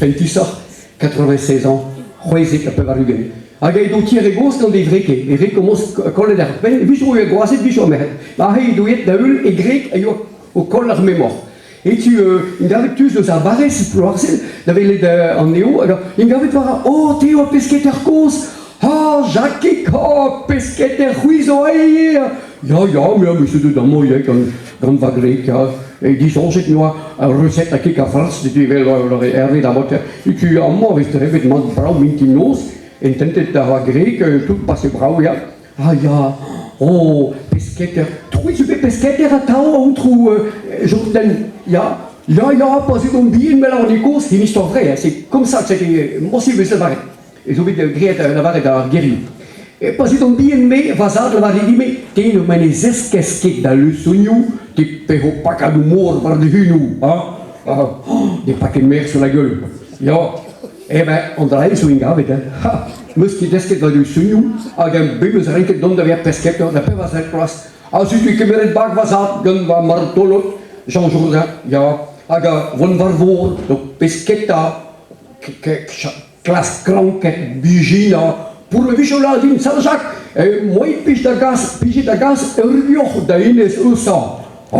Pentissar, 96 ans, Roisek a Pevarugen. Aga edo tiere gos gant e vreke, e vreke komos kollet ar pen, e vizho e groazet vizho meret. Ma he edo et da eul e grek a yo o kol ar memor. Et tu, ingavet tus eus ar barez ploarsel, da velet an eo, ingavet vara, oh, teo pesket ar koz, ah, Jacques, oh, pesket ar c'houizo aie. Ja, mais c'est de damo, il y a gant va grek, et disons, c'est noa, a recette a kek a farz, tu vel hervé da botte, et tu, a mo, vest revet man brau mintinos, en tentet da va grek, tout passe brau, ja. Ah, ja, oh, pesketer, trouve tu pesketer a tao, outrou, Jordan, ja, pas eu don bien, mais là, on est cause, c'est une histoire vraie, c'est comme ça que c'était, moi aussi, je vais le et je vais te gré la barre da guéri. Et pas eu don bien, mais, vazad, la barre dit, mais, t'es une manes esquesquet da le sognou, t'es perro paca d'humour, par de hunou, hein, des paquets de mer sur la gueule, ja. Eh ben, on draait sur une gave, ha, meus qui desket va du sognou, hag un bimmes renket don da via pesket, da pe vas et plas. Ah, si tu kemeret bag vazad, gun va martolot, Jean Jourdain, ja, hag von varvor, do pesketa, klas kranket, bigina, pour le vichola din Saint-Jacques, et moi pige da gas, rioch da ines usa. Ah,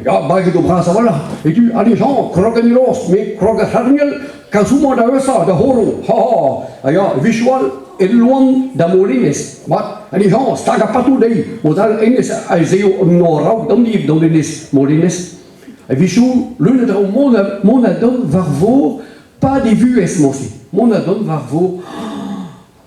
ja, bag do bras voilà. Et tu, allez Jean, kroganilos, mais krogasarniel, Kazuma da usa, da horo, ha, ja, visual, et loin da molines, mat, allez Jean, staga patou dei, modal enes alzeo no rau, dan ines molines. Et visual, l'une da mon adon varvo, pas des vues esmosi. Mon adon varvo,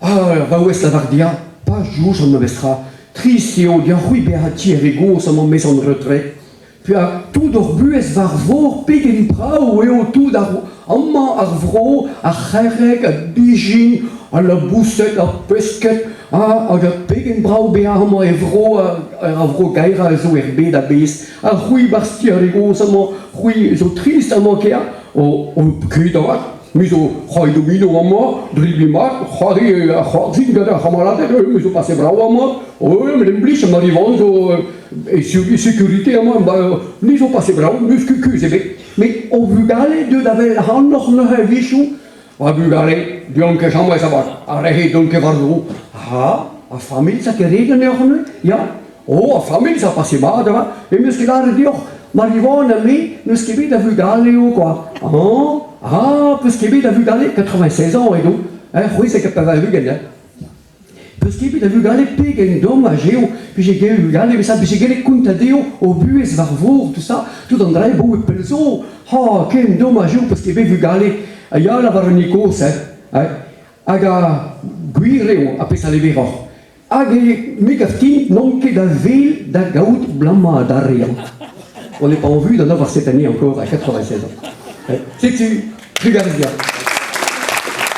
va ouest la vardia, pas jour j'en me vestra, tristio, dia rui beati erego, sa mon maison de retraite. Puis à tout d'orbues varvor, pegen brau, et au tout d'arvo, amma arvro, a cherek, a bijin, a la boussette, a pesket, a pegen brau bea, amma evro, avro gaira, zo herbe da bes, a rui barsti erego, sa mon rui, zo triste, amma kea, o kuitavat. Miso khoi domino amma dribimat khari khazin gada khamalate miso passe bravo amma oh mais l'embliche m'arrivant et sécurité amma miso passe bravo muscu mais au vugale de davel han noch ne vishu a vugale donc jamais ça va arrêter donc vardo ah a famille ça que reden ne ja oh a famille ça passe mal da et musculare dio m'arrivant mais nous ce qui da vugale ou quoi ah, parce qu'il a vu galer 96 ans et donc, oui, c'est qu'il a vu galer. Parce qu'il a vu galer, puis il y a une dôme à géo, puis j'ai vu galer, mais ça, puis j'ai galer Kuntadeo, au bues, varvour, tout ça, tout en draille, beau et pelzo. Ah, quel dôme à géo, parce qu'il a vu galer. Il y a la varonico, c'est, aga guireo, après ça les verra. Aga megaftin, non que da ville, da gaout, blama, d'arrière. On n'est pas en vue d'en avoir cette année encore à 96 ans. Si tu regardes bien.